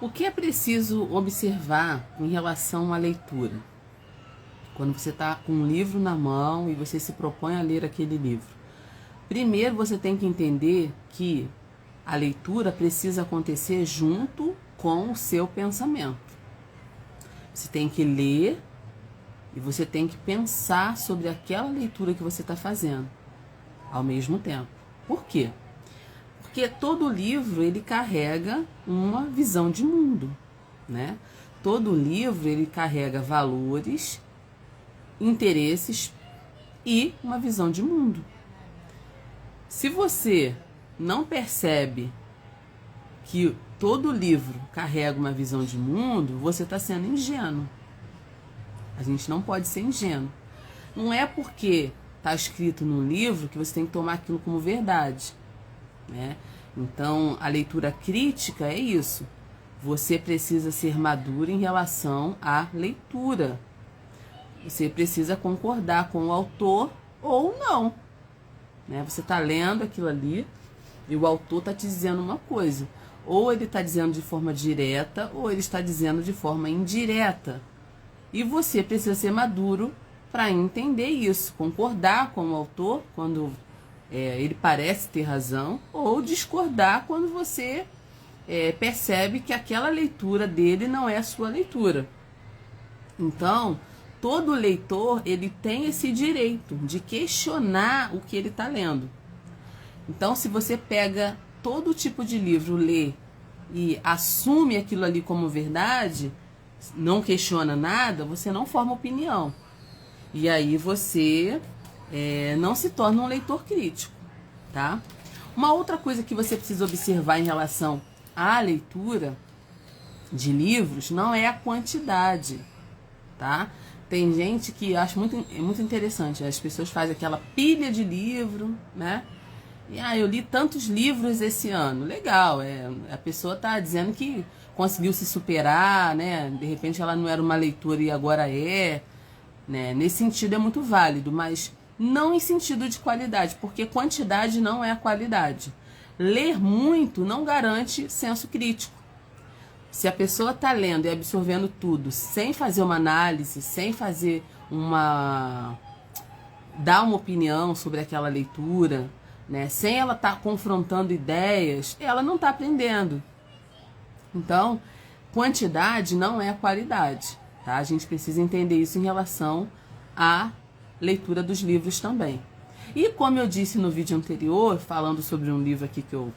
O que é preciso observar em relação à leitura? Quando você está com um livro na mão e você se propõe a ler aquele livro. Primeiro você tem que entender que a leitura precisa acontecer junto com o seu pensamento. Você tem que ler e você tem que pensar sobre aquela leitura que você está fazendo ao mesmo tempo. Por quê? Porque todo livro ele carrega uma visão de mundo, né? Todo livro ele carrega valores, interesses e uma visão de mundo. Se você não percebe que todo livro carrega uma visão de mundo, você está sendo ingênuo. A gente não pode ser ingênuo. Não é porque está escrito no livro que você tem que tomar aquilo como verdade, né? Então, a leitura crítica é isso. Você precisa ser maduro em relação à leitura. Você precisa concordar com o autor ou não, né? Você está lendo aquilo ali e o autor está te dizendo uma coisa. Ou ele está dizendo de forma direta ou ele está dizendo de forma indireta. E você precisa ser maduro para entender isso, concordar com o autor quando ele parece ter razão, ou discordar quando você percebe que aquela leitura dele não é a sua leitura. Então, todo leitor ele tem esse direito de questionar o que ele está lendo. Então, se você pega todo tipo de livro, lê e assume aquilo ali como verdade, não questiona nada, você não forma opinião. E aí você não se torna um leitor crítico, tá? Uma outra coisa que você precisa observar em relação à leitura de livros não é a quantidade, tá? Tem gente que acha muito interessante, as pessoas fazem aquela pilha de livro, né? E eu li tantos livros esse ano. Legal, a pessoa está dizendo que conseguiu se superar, né? De repente ela não era uma leitora e agora é, né? Nesse sentido é muito válido, mas não em sentido de qualidade, porque quantidade não é a qualidade. Ler muito não garante senso crítico. Se a pessoa está lendo e absorvendo tudo sem fazer uma análise, sem fazer dar uma opinião sobre aquela leitura, né? Sem ela estar confrontando ideias, ela não está aprendendo. Então, quantidade não é a qualidade, tá? A gente precisa entender isso em relação à leitura dos livros também. E como eu disse no vídeo anterior, falando sobre um livro aqui que eu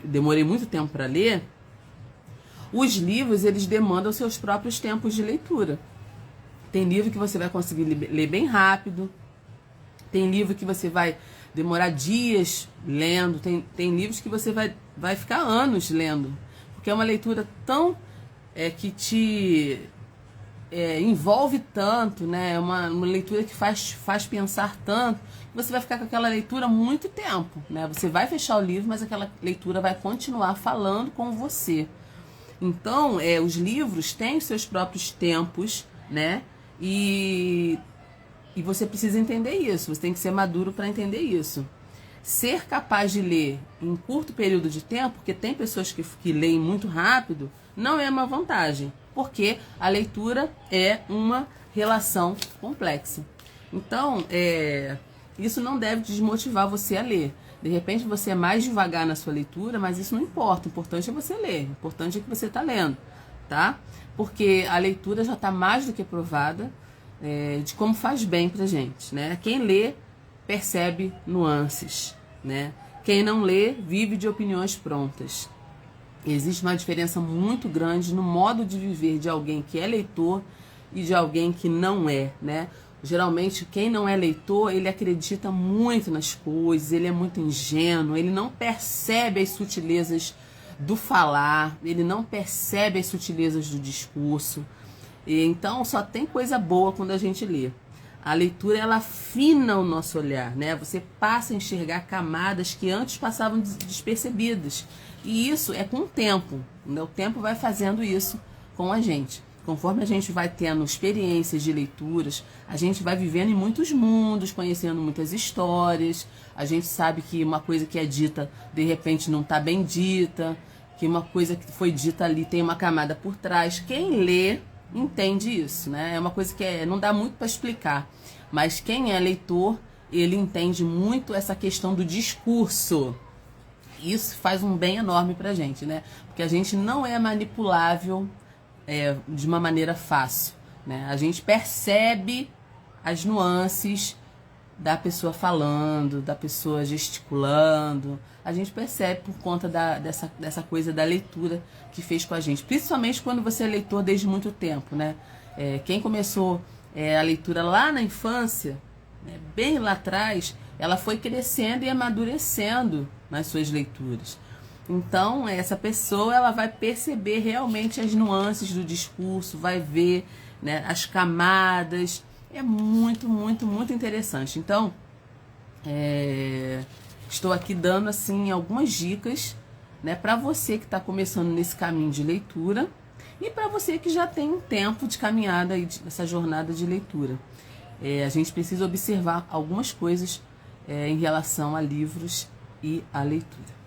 demorei muito tempo para ler, os livros eles demandam seus próprios tempos de leitura. Tem livro que você vai conseguir ler bem rápido, tem livro que você vai demorar dias lendo, tem livros que você vai ficar anos lendo, porque é uma leitura tão que te envolve tanto, né? É uma leitura que faz pensar tanto, que você vai ficar com aquela leitura muito tempo, né? Você vai fechar o livro, mas aquela leitura vai continuar falando com você. Então, os livros têm os seus próprios tempos, né? E você precisa entender isso, você tem que ser maduro para entender isso. Ser capaz de ler em curto período de tempo, porque tem pessoas que leem muito rápido, não é uma vantagem, porque a leitura é uma relação complexa. Então, isso não deve desmotivar você a ler. De repente você é mais devagar na sua leitura, mas isso não importa, o importante é você ler, o importante é que você está lendo, tá? Porque a leitura já está mais do que provada de como faz bem pra gente, né? Quem lê percebe nuances, né? Quem não lê vive de opiniões prontas. Existe uma diferença muito grande no modo de viver de alguém que é leitor e de alguém que não é, né? Geralmente quem não é leitor, ele acredita muito nas coisas, ele é muito ingênuo, ele não percebe as sutilezas do falar, ele não percebe as sutilezas do discurso. E então só tem coisa boa quando a gente lê. A leitura ela afina o nosso olhar, né? Você passa a enxergar camadas que antes passavam despercebidas. E isso é com o tempo, né? O tempo vai fazendo isso com a gente. Conforme a gente vai tendo experiências de leituras, a gente vai vivendo em muitos mundos, conhecendo muitas histórias. A gente sabe que uma coisa que é dita, de repente, não está bem dita. que uma coisa que foi dita ali tem uma camada por trás. Quem lê entende isso, né? É uma coisa que não dá muito para explicar, mas quem é leitor, ele entende muito essa questão do discurso. Isso faz um bem enorme pra gente, né? Porque a gente não é manipulável de uma maneira fácil, né? A gente percebe as nuances da pessoa falando, da pessoa gesticulando. A gente percebe por conta dessa coisa da leitura que fez com a gente. Principalmente quando você é leitor desde muito tempo, né? Quem começou a leitura lá na infância, né, bem lá atrás, ela foi crescendo e amadurecendo nas suas leituras. Então, essa pessoa ela vai perceber realmente as nuances do discurso, vai ver, né, as camadas. É muito, muito, muito interessante. Então, estou aqui dando assim algumas dicas, né, para você que está começando nesse caminho de leitura e para você que já tem um tempo de caminhada aí, essa jornada de leitura. A gente precisa observar algumas coisas em relação a livros e a leitura.